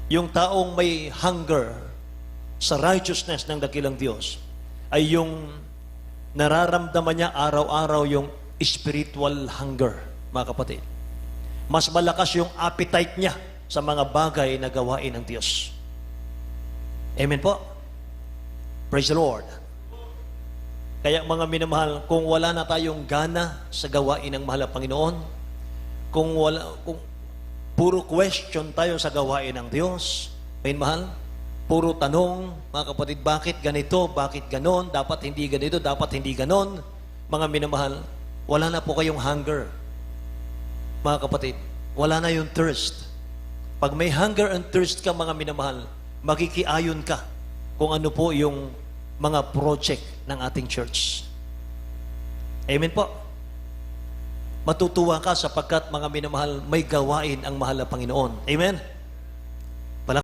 Yung taong may hunger sa righteousness ng dakilang Diyos ay yung nararamdaman niya araw-araw yung spiritual hunger, mga kapatid. Mas malakas yung appetite niya sa mga bagay na gawain ng Diyos. Amen po? Praise the Lord. Kaya mga minamahal, kung wala na tayong gana sa gawain ng mahal na Panginoon, kung puro question tayo sa gawain ng Diyos, minamahal, puro tanong, mga kapatid, bakit ganito, bakit ganon, dapat hindi ganito, dapat hindi ganon, mga minamahal, wala na po kayong hunger. Mga kapatid, wala na yung thirst. Pag may hunger and thirst ka, mga minamahal, makikiayon ka kung ano po yung mga project ng ating church. Amen po. Matutuwa ka sapagkat, mga minamahal, may gawain ang mahal na Panginoon. Amen?